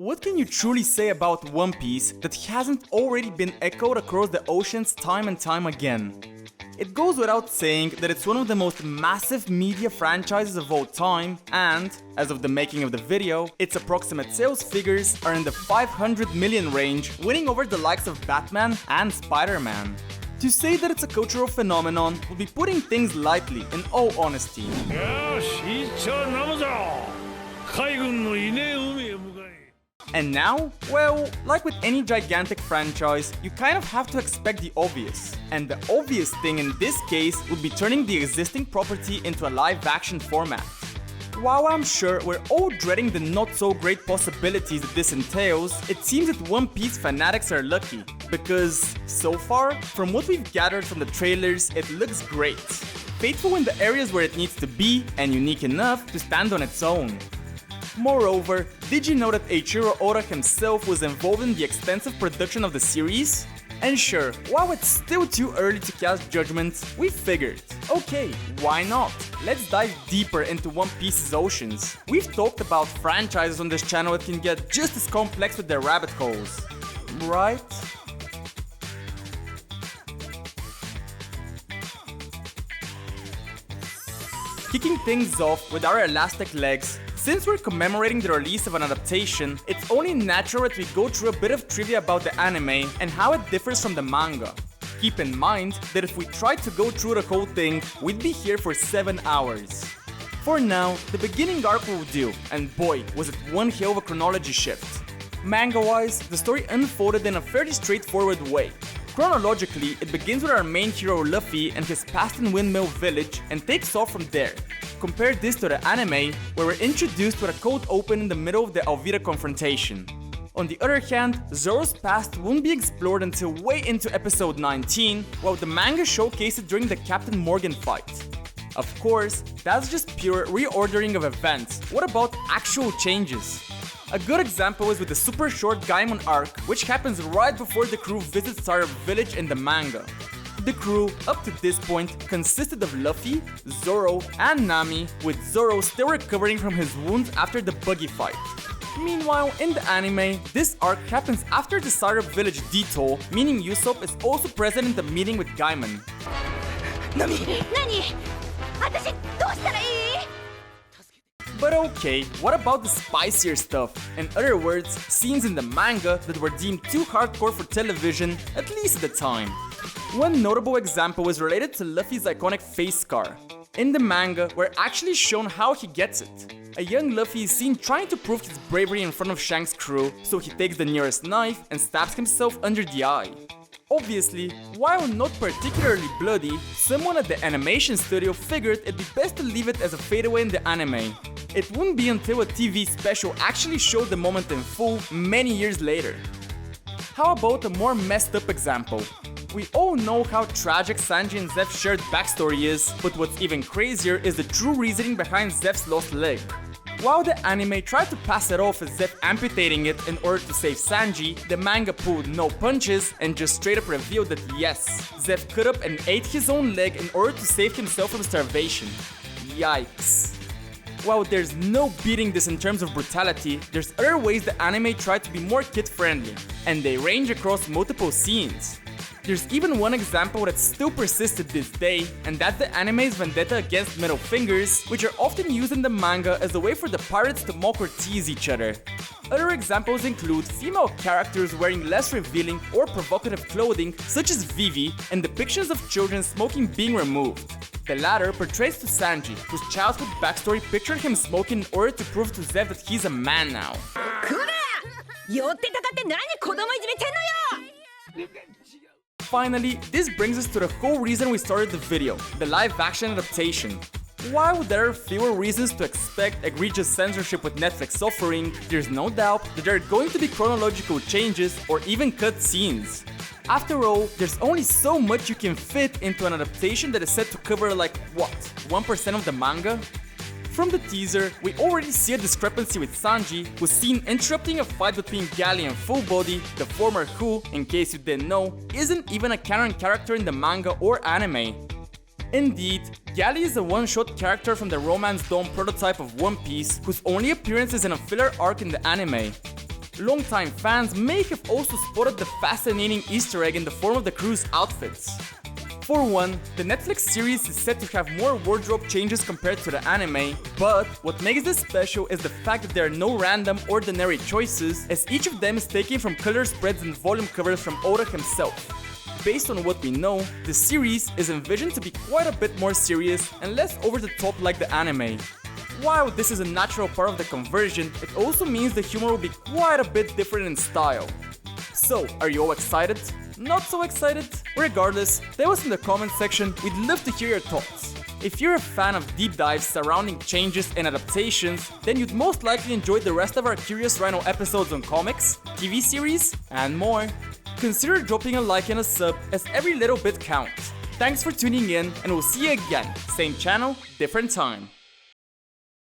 what can you truly say about One Piece that hasn't already been echoed across the oceans time and time again? It goes without saying that it's one of the most massive media franchises of all time, and, as of the making of the video, its approximate sales figures are in the 500 million range, winning over the likes of Batman and Spider-Man. To say that it's a cultural phenomenon would be putting things lightly, in all honesty. And now, well, like with any gigantic franchise, you kind of have to expect the obvious. And the obvious thing in this case would be turning the existing property into a live-action format. While I'm sure we're all dreading the not-so-great possibilities that this entails, it seems that One Piece fanatics are lucky, because, so far, from what we've gathered from the trailers, it looks great. Faithful in the areas where it needs to be, and unique enough to stand on its own. Moreover, did you know that Eiichiro Oda himself was involved in the extensive production of the series? And sure, while it's still too early to cast judgments, we figured, okay, why not? Let's dive deeper into One Piece's oceans. We've talked about franchises on this channel that can get just as complex with their rabbit holes, right? Kicking things off with our elastic legs, since we're commemorating the release of an adaptation, it's only natural that we go through a bit of trivia about the anime and how it differs from the manga. Keep in mind that if we tried to go through the whole thing, we'd be here for 7 hours. For now, the beginning arc will do, and boy, was it one hell of a chronology shift. Manga-wise, the story unfolded in a fairly straightforward way. Chronologically, it begins with our main hero Luffy and his past in Windmill Village and takes off from there. Compare this to the anime, where we're introduced with a cold open in the middle of the Alvida confrontation. On the other hand, Zoro's past won't be explored until way into episode 19, while the manga showcased it during the Captain Morgan fight. Of course, that's just pure reordering of events. What about actual changes? A good example is with the super short Gaimon arc, which happens right before the crew visits Syrup Village in the manga. The crew, up to this point, consisted of Luffy, Zoro, and Nami, with Zoro still recovering from his wounds after the buggy fight. Meanwhile, in the anime, this arc happens after the Syrup Village detour, meaning Usopp is also present in the meeting with Gaimon. Nami! But okay, what about the spicier stuff? In other words, scenes in the manga that were deemed too hardcore for television, at least at the time. One notable example is related to Luffy's iconic face scar. In the manga, we're actually shown how he gets it. A young Luffy is seen trying to prove his bravery in front of Shanks' crew, so he takes the nearest knife and stabs himself under the eye. Obviously, while not particularly bloody, someone at the animation studio figured it'd be best to leave it as a fadeaway in the anime. It wouldn't be until a TV special actually showed the moment in full many years later. How about a more messed up example? We all know how tragic Sanji and Zeph's shared backstory is, but what's even crazier is the true reasoning behind Zeph's lost leg. While the anime tried to pass it off as Zeph amputating it in order to save Sanji, the manga pulled no punches and just straight up revealed that yes, Zeph cut up and ate his own leg in order to save himself from starvation. Yikes. While there's no beating this in terms of brutality, there's other ways the anime tried to be more kid-friendly, and they range across multiple scenes. There's even one example that still persists to this day, and that's the anime's vendetta against middle fingers, which are often used in the manga as a way for the pirates to mock or tease each other. Other examples include female characters wearing less revealing or provocative clothing, such as Vivi, and depictions of children smoking being removed. The latter portrays to Sanji, whose childhood backstory pictured him smoking in order to prove to Zeph that he's a man now. Finally, this brings us to the whole reason we started the video, the live-action adaptation. While there are fewer reasons to expect egregious censorship with Netflix offering, there's no doubt that there are going to be chronological changes or even cut scenes. After all, there's only so much you can fit into an adaptation that is set to cover like, what, 1% of the manga? From the teaser, we already see a discrepancy with Sanji, who's seen interrupting a fight between Gally and Full Body, the former who, in case you didn't know, isn't even a canon character in the manga or anime. Indeed, Gally is a one-shot character from the Romance Dawn prototype of One Piece, whose only appearance is in a filler arc in the anime. Longtime fans may have also spotted the fascinating Easter egg in the form of the crew's outfits. For one, the Netflix series is said to have more wardrobe changes compared to the anime, but what makes this special is the fact that there are no random, ordinary choices, as each of them is taken from color spreads and volume covers from Oda himself. Based on what we know, the series is envisioned to be quite a bit more serious and less over the top like the anime. While this is a natural part of the conversion, it also means the humor will be quite a bit different in style. So, are you all excited? Not so excited? Regardless, tell us in the comment section, we'd love to hear your thoughts. If you're a fan of deep dives surrounding changes and adaptations, then you'd most likely enjoy the rest of our Curious Rhino episodes on comics, TV series, and more. Consider dropping a like and a sub, as every little bit counts. Thanks for tuning in, and we'll see you again, same channel, different time.